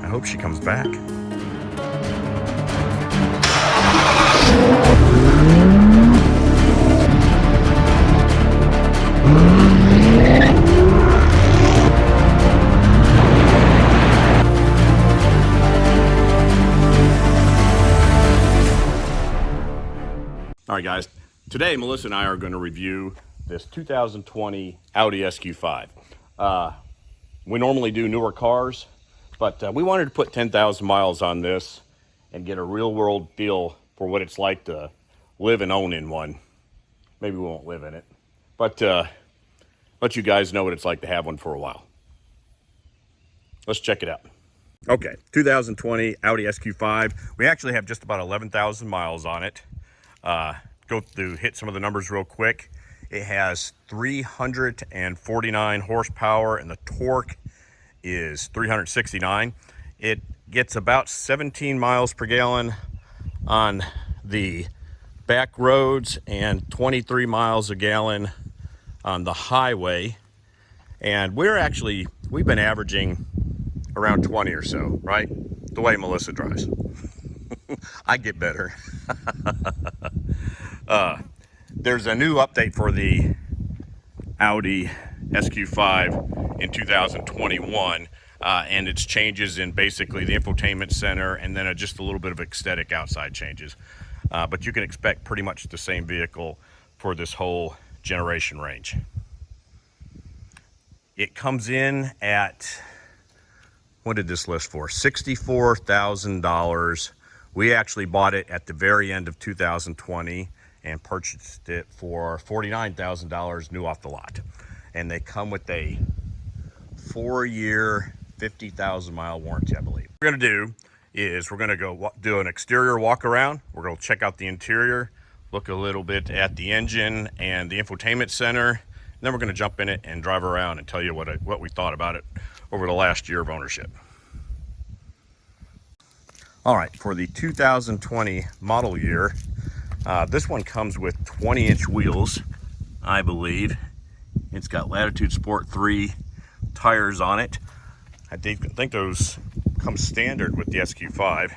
I hope she comes back. All right, guys. Today, Melissa and I are going to review this 2020 Audi SQ5. We normally do newer cars, but we wanted to put 10,000 miles on this and get a real-world feel for what it's like to live and own in one. Maybe we won't live in it, but let you guys know what it's like to have one for a while. Let's check it out. Okay, 2020 Audi SQ5. We actually have just about 11,000 miles on it. Go through, hit some of the numbers real quick. It has 349 horsepower and the torque is 369. It gets about 17 miles per gallon on the back roads and 23 miles a gallon on the highway. And we've been averaging around 20 or so, right? The way Melissa drives. I get better. There's a new update for the Audi SQ5 in 2021, and it's changes in basically the infotainment center and then just a little bit of aesthetic outside changes. But you can expect pretty much the same vehicle for this whole generation range. It comes in at, what did this list for? $64,000. We actually bought it at the very end of 2020 and purchased it for $49,000 new off the lot. And they come with a 4-year, 50,000 mile warranty, I believe. What we're gonna do is we're gonna go do an exterior walk around. We're gonna check out the interior, look a little bit at the engine and the infotainment center. And then we're gonna jump in it and drive around and tell you what we thought about it over the last year of ownership. All right, for the 2020 model year, this one comes with 20-inch wheels, I believe. It's got Latitude Sport 3 tires on it. I think those come standard with the SQ5.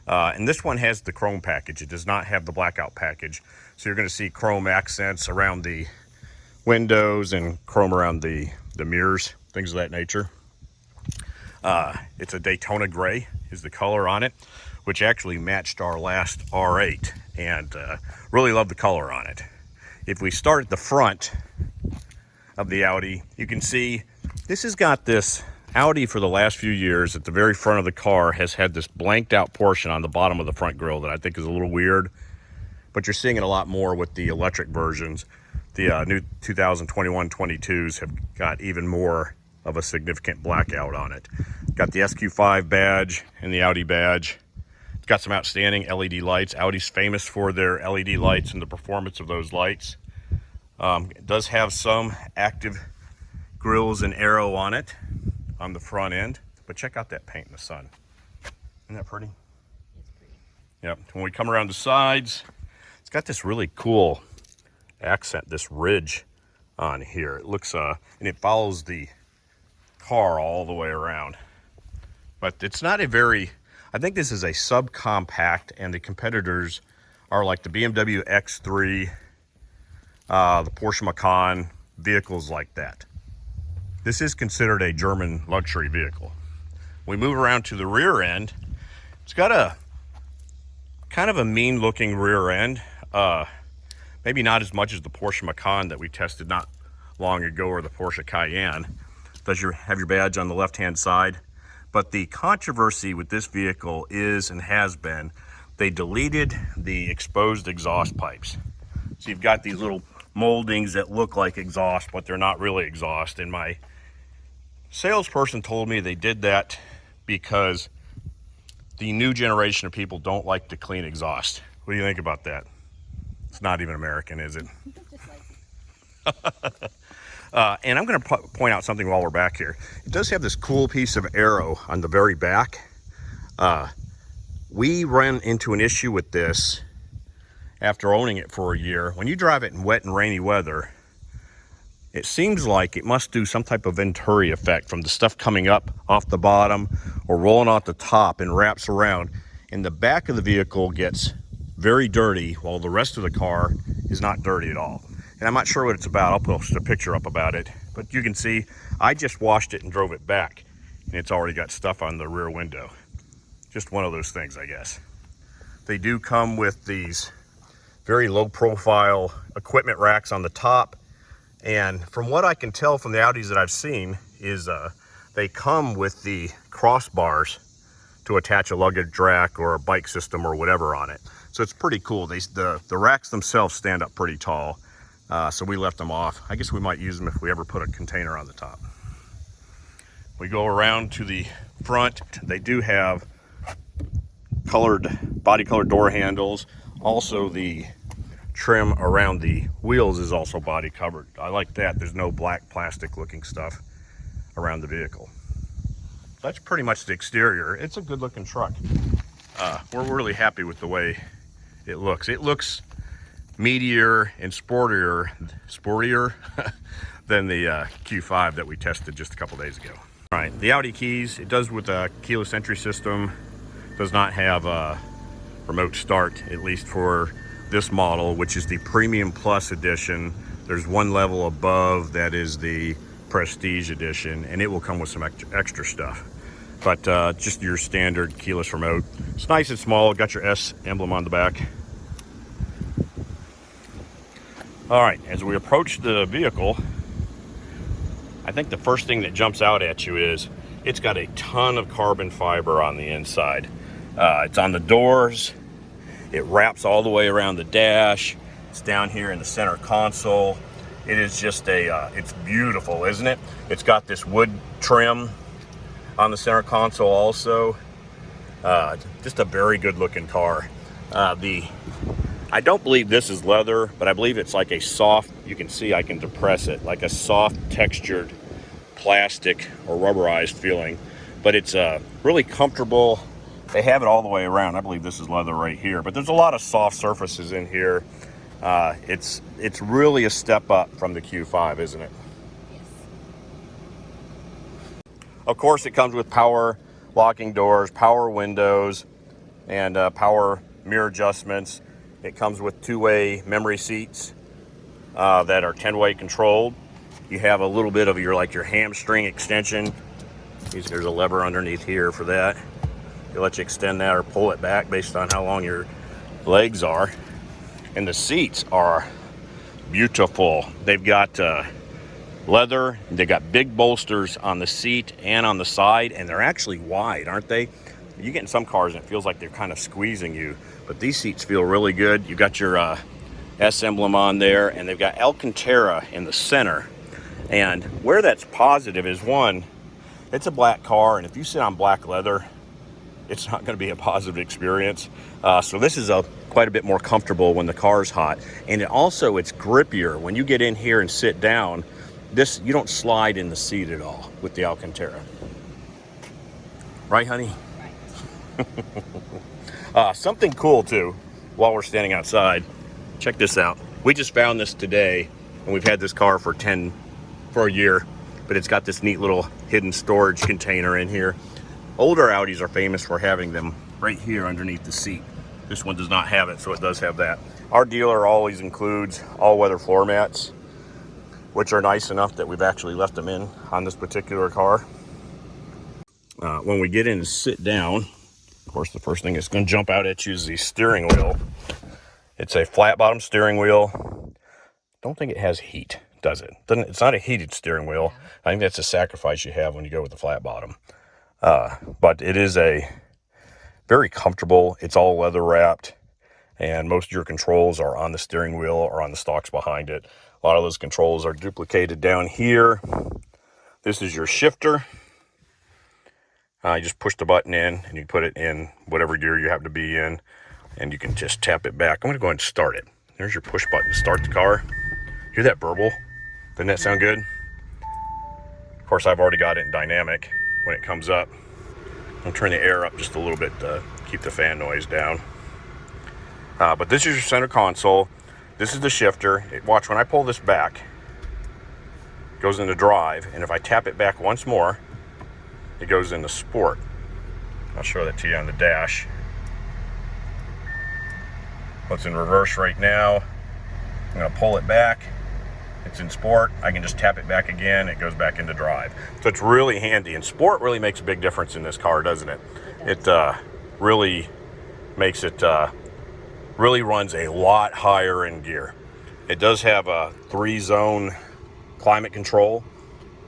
And this one has the chrome package. It does not have the blackout package. So you're gonna see chrome accents around the windows and chrome around the mirrors, things of that nature. It's a Daytona gray is the color on it, which actually matched our last R8, and really love the color on it. If we start at the front of the Audi, you can see this has got this Audi for the last few years at the very front of the car has had this blanked out portion on the bottom of the front grille that I think is a little weird, but you're seeing it a lot more with the electric versions. The new 2021 22s have got even more of a significant blackout on it. Got the SQ5 badge and the Audi badge. It's got some outstanding LED lights. Audi's famous for their LED lights and the performance of those lights. It does have some active grills and aero on it on the front end, but check out that paint in the sun. Isn't that pretty? It's pretty. Yep. When we come around the sides, it's got this really cool accent, this ridge on here. It looks and it follows the car all the way around, but it's not a very, I think this is a subcompact, and the competitors are like the BMW X3, the Porsche Macan, vehicles like that. This is considered a German luxury vehicle. We move around to the rear end. It's got a kind of a mean looking rear end. Maybe not as much as the Porsche Macan that we tested not long ago, or the Porsche Cayenne. Does have your badge on the left-hand side. But the controversy with this vehicle is, and has been, they deleted the exposed exhaust pipes. So you've got these little moldings that look like exhaust, but they're not really exhaust. And my salesperson told me they did that because the new generation of people don't like to clean exhaust. What do you think about that? It's not even American, is it? And I'm going to point out something while we're back here. It does have this cool piece of aero on the very back. We ran into an issue with this after owning it for a year. When you drive it in wet and rainy weather, it seems like it must do some type of Venturi effect from the stuff coming up off the bottom or rolling off the top and wraps around. And the back of the vehicle gets very dirty while the rest of the car is not dirty at all. And I'm not sure what it's about. I'll post a picture up about it. But you can see I just washed it and drove it back, and it's already got stuff on the rear window. Just one of those things, I guess. They do come with these very low profile equipment racks on the top. And from what I can tell from the Audis that I've seen is they come with the crossbars to attach a luggage rack or a bike system or whatever on it. So it's pretty cool. The racks themselves stand up pretty tall. So we left them off. I guess we might use them if we ever put a container on the top. We go around to the front. They do have body colored door handles. Also, the trim around the wheels is also body covered. I like that. There's no black plastic looking stuff around the vehicle. That's pretty much the exterior. It's a good looking truck. We're really happy with the way it looks. It looks meatier and sportier than the Q5 that we tested just a couple days ago. All right, the Audi keys, it does with a keyless entry system. Does not have a remote start, at least for this model, which is the Premium Plus edition. There's one level above that is the Prestige edition, and it will come with some extra stuff. But just your standard keyless remote. It's nice and small, got your S emblem on the back. All right, as we approach the vehicle, I think the first thing that jumps out at you is it's got a ton of carbon fiber on the inside. It's on the doors. It wraps all the way around the dash. It's down here in the center console. It is just it's beautiful, isn't it? It's got this wood trim on the center console also. Just a very good looking car. I don't believe this is leather, but I believe it's like a soft, you can see I can depress it, like a soft textured plastic or rubberized feeling. But it's really comfortable. They have it all the way around. I believe this is leather right here, but there's a lot of soft surfaces in here. It's really a step up from the Q5, isn't it? Yes. Of course, it comes with power locking doors, power windows, and power mirror adjustments. It comes with two-way memory seats that are 10-way controlled. You have a little bit of your hamstring extension. There's a lever underneath here for that. It'll let you extend that or pull it back based on how long your legs are. And the seats are beautiful. They've got leather. They've got big bolsters on the seat and on the side, and they're actually wide, aren't they? You get in some cars and it feels like they're kind of squeezing you, but these seats feel really good. You got your S emblem on there, and they've got Alcantara in the center. And where that's positive is, one, it's a black car, and if you sit on black leather, it's not going to be a positive experience. So this is quite a bit more comfortable when the car's hot. And it's grippier. When you get in here and sit down, you don't slide in the seat at all with the Alcantara. Right, honey? Right. Something cool too, while we're standing outside, check this out. We just found this today, and we've had this car for a year, but it's got this neat little hidden storage container in here. Older Audis are famous for having them right here underneath the seat. This one does not have it, so it does have that. Our dealer always includes all-weather floor mats, which are nice enough that we've actually left them in on this particular car. When we get in and sit down, of course, the first thing that's going to jump out at you is the steering wheel. It's a flat-bottom steering wheel. Don't think it has heat, does it? It's not a heated steering wheel. I think that's a sacrifice you have when you go with the flat bottom. But it is very comfortable. It's all leather wrapped, and most of your controls are on the steering wheel or on the stalks behind it. A lot of those controls are duplicated down here. This is your shifter. You just push the button in, and you put it in whatever gear you happen to be in, and you can just tap it back. I'm going to go ahead and start it. There's your push button to start the car. Hear that burble? Doesn't that sound good? Of course, I've already got it in dynamic when it comes up. I'm turning the air up just a little bit to keep the fan noise down. But this is your center console. This is the shifter. Watch, when I pull this back, it goes into drive, and if I tap it back once more, it goes into sport. I'll show that to you on the dash. It's in reverse right now. I'm going to pull it back. It's in sport. I can just tap it back again. It goes back into drive. So it's really handy. And sport really makes a big difference in this car, doesn't it? It really makes it, really runs a lot higher in gear. It does have a 3-zone climate control,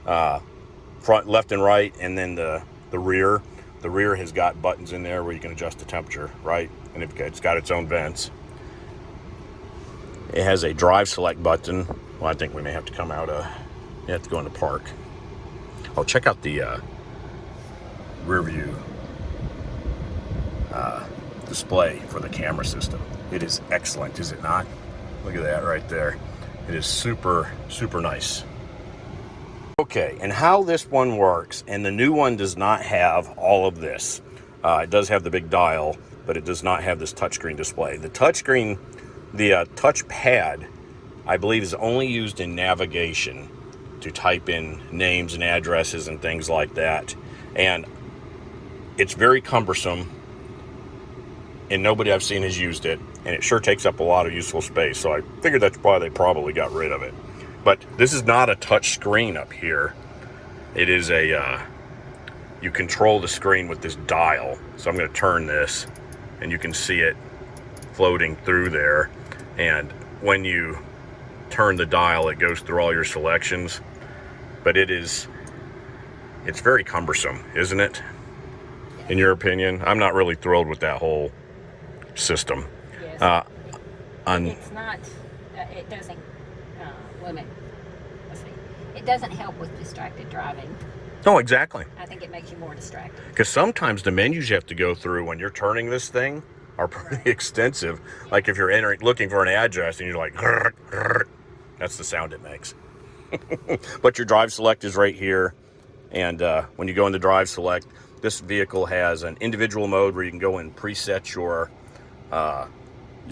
front, left, and right, and then the rear. The rear has got buttons in there where you can adjust the temperature, right? And it's got its own vents. It has a drive select button. Well, I think we may have to come out, you have to go into park. Oh, check out the rear view display for the camera system. It is excellent, is it not? Look at that right there. It is super, super nice. Okay, and how this one works, and the new one does not have all of this. It does have the big dial, but it does not have this touchscreen display. The touchscreen, the touchpad, I believe, is only used in navigation to type in names and addresses and things like that. And it's very cumbersome, and nobody I've seen has used it, and it sure takes up a lot of useful space. So I figured that's why they probably got rid of it. But this is not a touch screen up here. It is a, you control the screen with this dial. So I'm going to turn this, and you can see it floating through there. And when you turn the dial, it goes through all your selections. But it's very cumbersome, isn't it? In your opinion? I'm not really thrilled with that whole system. Yes. It's not, it doesn't limit, let's see, it doesn't help with distracted driving. Oh, exactly. I think it makes you more distracted. Because sometimes the menus you have to go through when you're turning this thing are pretty extensive. Like if you're looking for an address and you're like, grr, grr, that's the sound it makes. But your drive select is right here. And when you go into drive select, this vehicle has an individual mode where you can go and preset your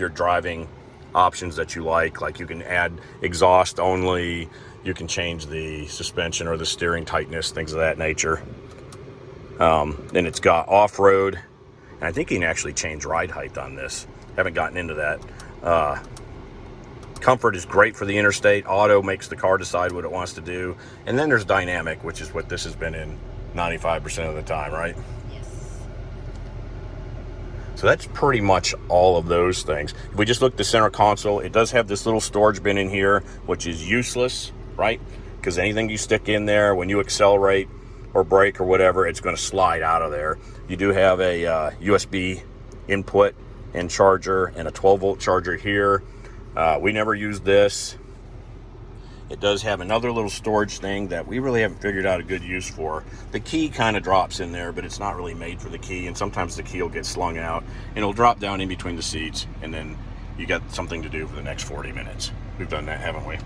driving options that you like. Like you can add exhaust only, you can change the suspension or the steering tightness, things of that nature. Then it's got off-road, and I think you can actually change ride height on this. Haven't gotten into that. Comfort is great for the interstate. Auto makes the car decide what it wants to do. And then there's dynamic, which is what this has been in 95% of the time, right? Yes. So that's pretty much all of those things. If we just look at the center console, it does have this little storage bin in here, which is useless, right? Because anything you stick in there, when you accelerate or brake or whatever, it's going to slide out of there. You do have a USB input and charger and a 12-volt charger here. We never used this. It does have another little storage thing that we really haven't figured out a good use for. The key kind of drops in there, but it's not really made for the key, and sometimes the key will get slung out and it'll drop down in between the seats, and then you got something to do for the next 40 minutes. We've done that, haven't we?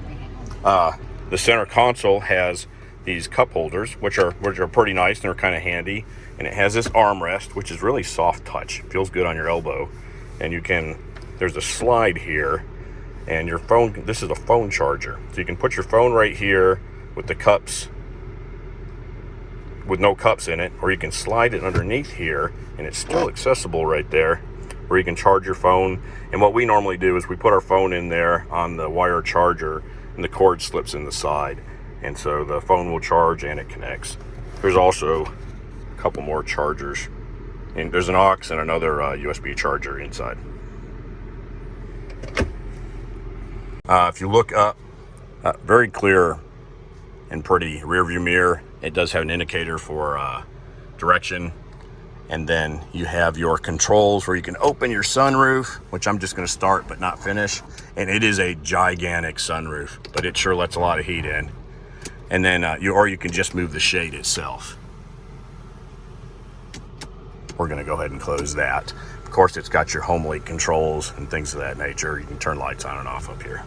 The center console has these cup holders, which are pretty nice and they're kind of handy, and it has this armrest, which is really soft touch. Feels good on your elbow, and there's a slide here. And your phone, this is a phone charger. So you can put your phone right here with the cups, with no cups in it, or you can slide it underneath here and it's still accessible right there, where you can charge your phone. And what we normally do is we put our phone in there on the wire charger and the cord slips in the side. And so the phone will charge and it connects. There's also a couple more chargers. And there's an aux and another USB charger inside. If you look up, very clear and pretty rear view mirror. It does have an indicator for direction. And then you have your controls where you can open your sunroof, which I'm just going to start but not finish. And it is a gigantic sunroof, but it sure lets a lot of heat in. And then you can just move the shade itself. We're going to go ahead and close that. Of course, it's got your home link controls and things of that nature. You can turn lights on and off up here.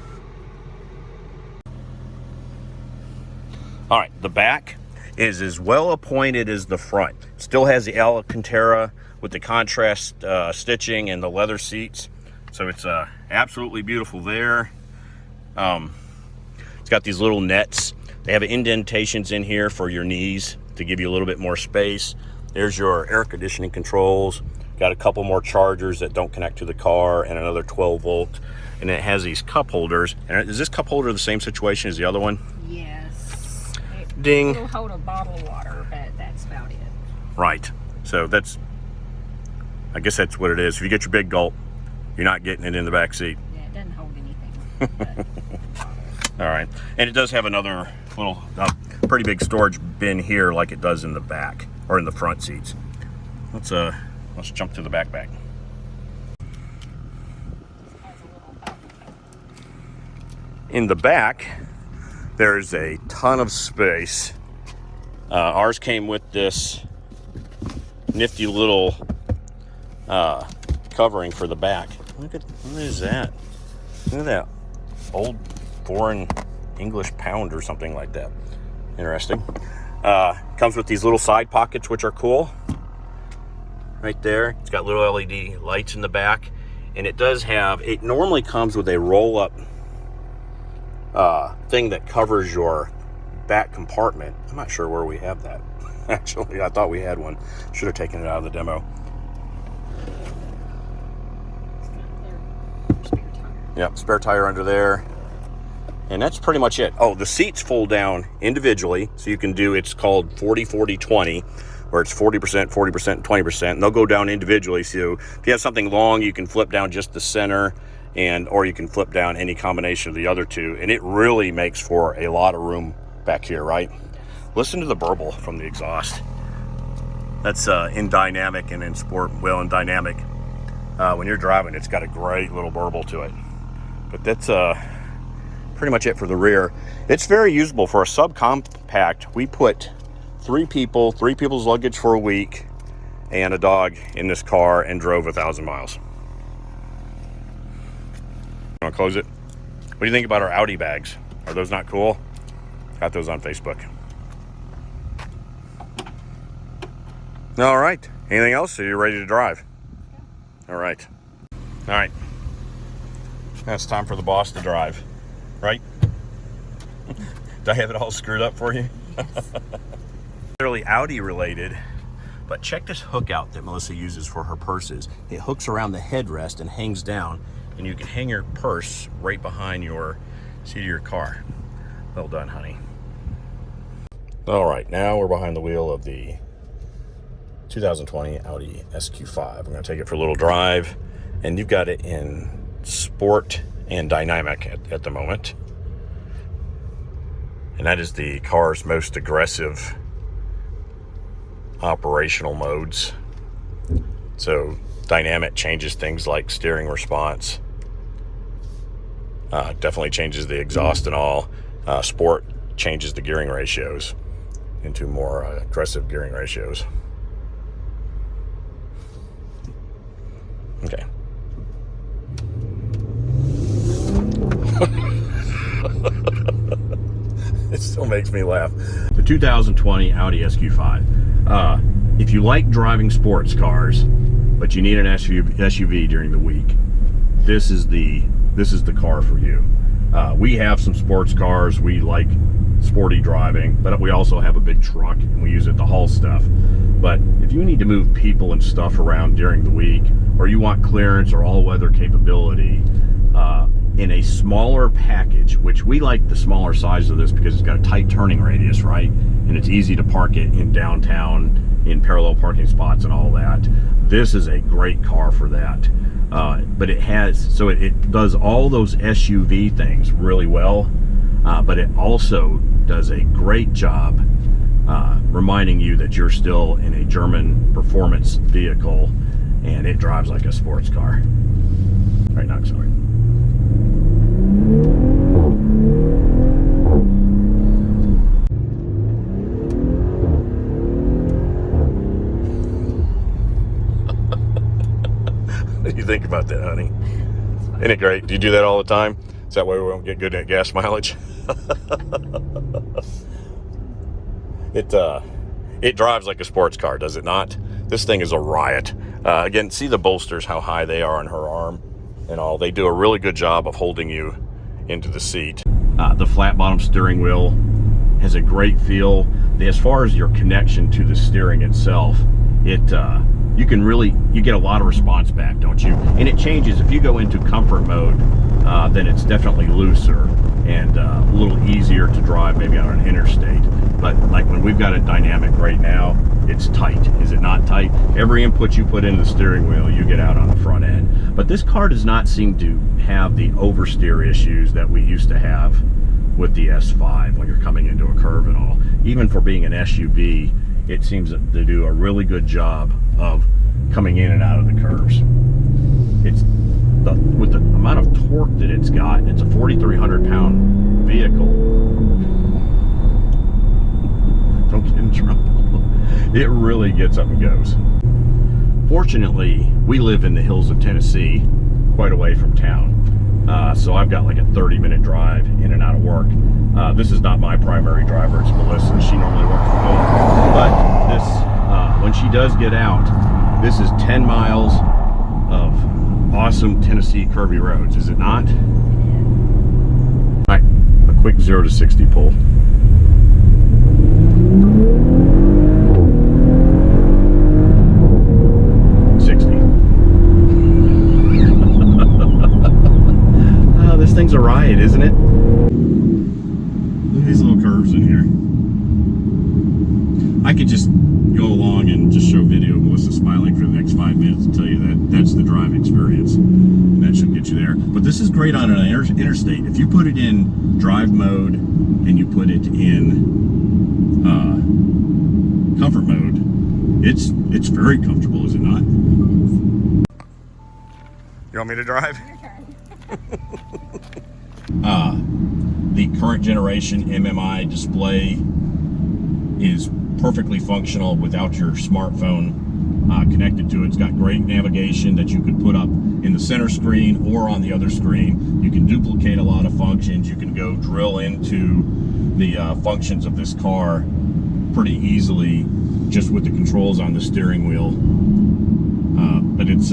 All right, the back, is as well appointed as the front. Still has the Alcantara with the contrast stitching and the leather seats. So it's absolutely beautiful there. It's got these little nets. They have indentations in here for your knees to give you a little bit more space. There's your air conditioning controls. Got a couple more chargers that don't connect to the car and another 12 volt. And it has these cup holders. And is this cup holder the same situation as the other one? Yes. Ding. It'll hold a bottle of water, but that's about it. Right. So I guess that's what it is. If you get your big gulp, you're not getting it in the back seat. Yeah, it doesn't hold anything. All right. And it does have another little, pretty big storage bin here like it does in the back or in the front seats. Let's jump to the backpack. In the back, there's a ton of space. Ours came with this nifty little covering for the back. What is that? Look at that old foreign English pound or something like that. Interesting. Comes with these little side pockets, which are cool. Right there. It's got little LED lights in the back. And it normally comes with a roll-up thing that covers your back compartment. I'm not sure where we have that. Actually, I thought we had one. Should have taken it out of the demo. Yep, spare tire under there. And that's pretty much it. Oh, the seats fold down individually. So you can do, it's called 40-40-20, where it's 40%, 40%, and 20%. And they'll go down individually. So if you have something long, you can flip down just the center, or you can flip down any combination of the other two. And it really makes for a lot of room back here, right? Listen to the burble from the exhaust. That's in dynamic and in sport, well, in dynamic. When you're driving, it's got a great little burble to it. But that's pretty much it for the rear. It's very usable for a subcompact. We put three people's luggage for a week, and a dog in this car and drove 1,000 miles. Want to close it? What do you think about our Audi bags? Are those not cool? Got those on Facebook. All right. Anything else? Are you ready to drive? All right. All right. Now it's time for the boss to drive, right? Did I have it all screwed up for you? Yes. Literally Audi related, but check this hook out that Melissa uses for her purses. It hooks around the headrest and hangs down, and you can hang your purse right behind your seat of your car. Well done, honey. All right, now we're behind the wheel of the 2020 Audi SQ5. I'm going to take it for a little drive, and you've got it in sport and dynamic at the moment. And that is the car's most aggressive operational modes. So dynamic changes things like steering response, definitely changes the exhaust and all. Sport changes the gearing ratios into more aggressive gearing ratios. Okay. It still makes me laugh. The 2020 Audi SQ5. If you like driving sports cars, but you need an SUV during the week, this is the car for you. We have some sports cars. We like sporty driving, but we also have a big truck and we use it to haul stuff. But if you need to move people and stuff around during the week, or you want clearance or all-weather capability in a smaller package, which we like the smaller size of this because it's got a tight turning radius, right? And it's easy to park it in downtown, in parallel parking spots and all that. This is a great car for that. But it does all those SUV things really well, but it also does a great job reminding you that you're still in a German performance vehicle and it drives like a sports car. All right, now accelerate. What do you think about that, honey? Isn't it great? Do you do that all the time? Is that why we won't get good at gas mileage? It drives like a sports car, does it not? This thing is a riot. Again, see the bolsters, how high they are on her arm and all. They do a really good job of holding you into the seat. The flat bottom steering wheel has a great feel. As far as your connection to the steering itself, you get a lot of response back, don't you? And it changes. If you go into comfort mode, then it's definitely looser and a little easier to drive maybe on an interstate. But like when we've got it dynamic right now, it's tight. Is it not tight? Every input you put into the steering wheel, you get out on the front end. But this car does not seem to have the oversteer issues that we used to have with the S5 when you're coming into a curve and all. Even for being an SUV, it seems to do a really good job of coming in and out of the curves. With the amount of torque that it's got, it's a 4,300 pound vehicle. Don't get in trouble. It really gets up and goes. Fortunately, we live in the hills of Tennessee, quite away from town. So I've got like a 30-minute drive in and out of work. This is not my primary driver, it's Melissa. She normally works from home. But this, when she does get out, this is 10 miles of awesome Tennessee curvy roads, is it not? All right, a quick 0 to 60 pull. This thing's a riot, isn't it? Look at these little curves in here. I could just go along and just show video of Melissa smiling for the next 5 minutes and tell you that that's the drive experience. And that should get you there. But this is great on an interstate. If you put it in drive mode and you put it in comfort mode, it's very comfortable, is it not? You want me to drive? The current generation MMI display is perfectly functional without your smartphone connected to it. It's got great navigation that you can put up in the center screen or on the other screen. You can duplicate a lot of functions. You can go drill into the functions of this car pretty easily just with the controls on the steering wheel. But it's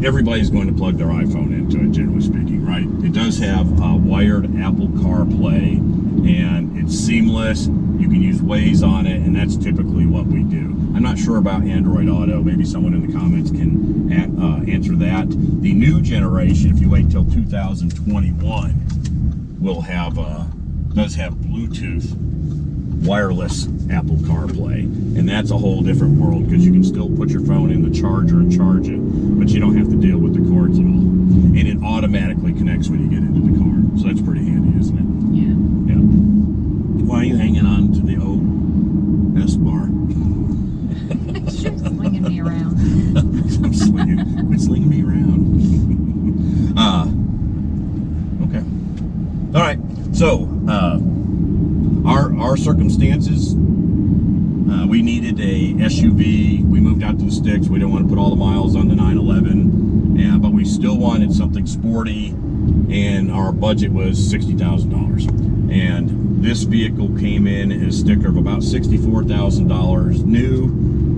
everybody's going to plug their iPhone into it, generally speaking, right? It does have wired Apple CarPlay, and it's seamless. You can use Waze on it, and that's typically what we do. I'm not sure about Android Auto. Maybe someone in the comments can answer that. The new generation, if you wait till 2021, will have does have Bluetooth wireless Apple CarPlay, and that's a whole different world because you can still put your phone in the charger and charge it, but you don't have to deal with the cords at all, and it automatically connects when you get into the car. So that's pretty handy, isn't it? Yeah. Why are you hanging on to the old S-bar? She's slinging me around. Quit slinging me around. Okay. All right. So our circumstances, we needed a SUV. We moved out to the sticks. We didn't want to put all the miles on the 911, but we still wanted something sporty, and our budget was $60,000. And this vehicle came in as a sticker of about $64,000 new,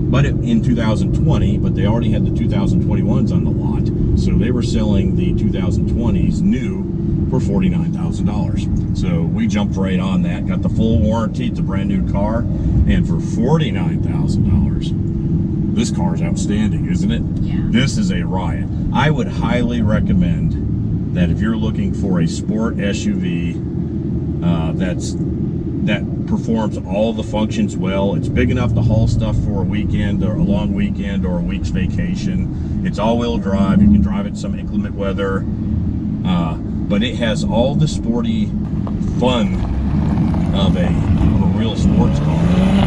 but in 2020, but they already had the 2021s on the lot, so they were selling the 2020s new for $49,000. So we jumped right on that, got the full warranty. It's a brand new car, and for $49,000, this car is outstanding, isn't it? Yeah. This is a riot. I would highly recommend that if you're looking for a sport SUV that performs all the functions well, it's big enough to haul stuff for a weekend or a long weekend or a week's vacation. It's all-wheel drive. You can drive it in some inclement weather. But it has all the sporty fun of a real sports car.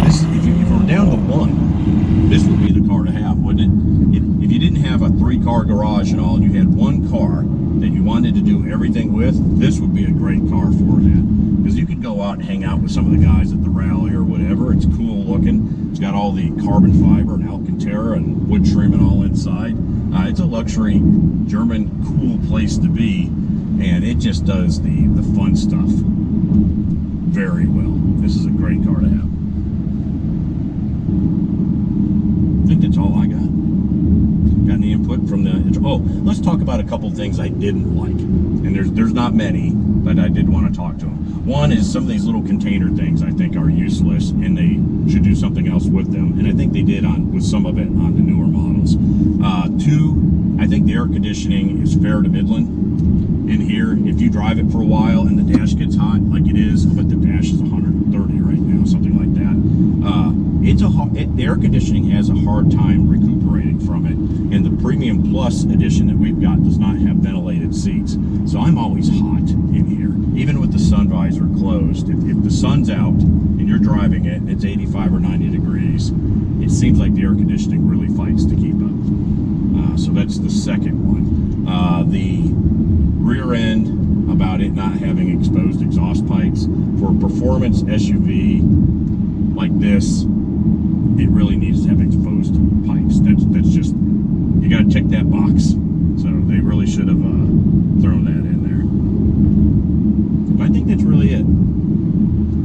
If you were down to one, this would be the car to have, wouldn't it? If you didn't have a 3-car garage and all, and you had one car that you wanted to do everything with, this would be a great car for that. Because you could go out and hang out with some of the guys at the rally or whatever. It's cool looking. It's got all the carbon fiber and Alcantara and wood trim and all inside. It's a luxury German cool place to be. And it just does the fun stuff. very well. This is a great car to have. I think that's all I got. Got any input from the... Oh, let's talk about a couple things I didn't like. And there's not many, but I did want to talk to them. One is some of these little container things I think are useless, and they should do something else with them. And I think they did with some of it on the newer models. Two, I think the air conditioning is fair to Midland in here. If you drive it for a while and the dash gets hot, like it is, I bet the dash is 130 right now, something like that. The air conditioning has a hard time recuperating from it, and the Premium Plus edition that we've got does not have ventilated seats. So I'm always hot in here, even with the sun visor closed. If the sun's out and you're driving it and it's 85 or 90 degrees, it seems like the air conditioning really fights to keep up. So that's the second one. The rear end, about it not having exposed exhaust pipes. For a performance SUV like this, it really needs to have exposed pipes. That's just, you got to tick that box. So they really should have thrown that in there. But I think that's really it.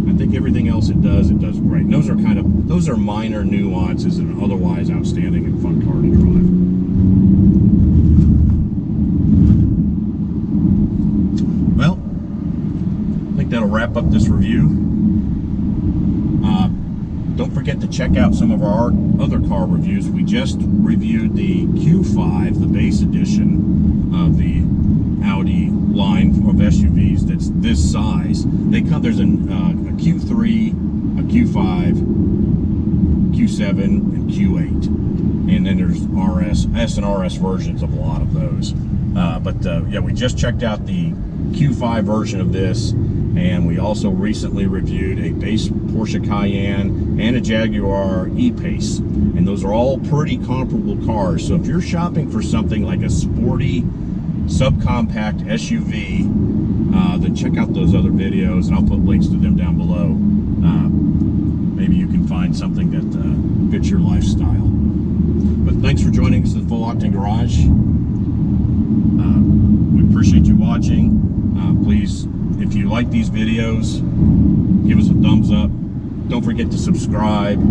I think everything else it does great. And those are minor nuances and otherwise outstanding and fun car to drive. Well, I think that'll wrap up this review. Don't forget to check out some of our other car reviews. We just reviewed the Q5, the base edition of the Audi line of SUVs that's this size. There's a Q3, a Q5, Q7, and Q8. And then there's S and RS versions of a lot of those. Yeah, we just checked out the Q5 version of this, and we also recently reviewed a base Porsche Cayenne and a Jaguar E-Pace, and those are all pretty comparable cars. So if you're shopping for something like a sporty subcompact SUV, then check out those other videos, and I'll put links to them down below. Maybe you can find something that fits your lifestyle. But thanks for joining us at the Full Octane Garage. We appreciate you watching. Please, if you like these videos, give us a thumbs up. Don't forget to subscribe.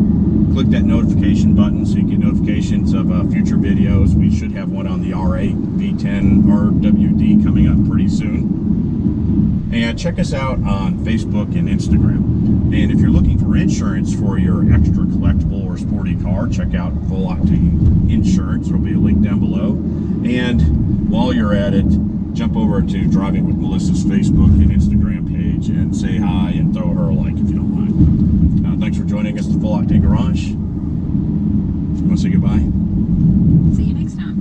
Click that notification button so you get notifications of future videos. We should have one on the R8 V10 RWD coming up pretty soon. And check us out on Facebook and Instagram. And if you're looking for insurance for your extra collectible or sporty car, check out Full Octane Insurance. There'll be a link down below. And while you're at it, jump over to Driving with Melissa's Facebook and Instagram page and say hi and throw her a like if you don't mind. Thanks for joining us at the Full Octane Garage. You want to say goodbye? See you next time.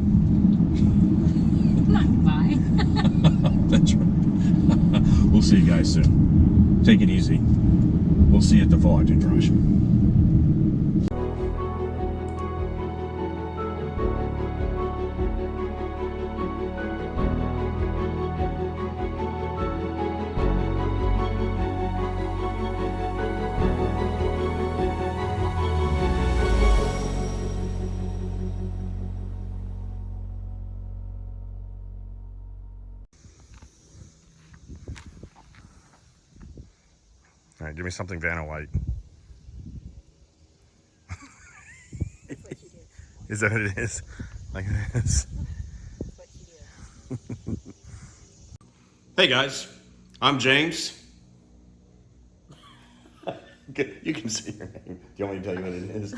Not goodbye. That's right. We'll see you guys soon. Take it easy. We'll see you at the Full Octane Garage. All right, give me something Vanna White. That's what you do. Is that what it is? Like this? That's what you do. Hey guys, I'm James. You can see your name. Do you want me to tell you what it is?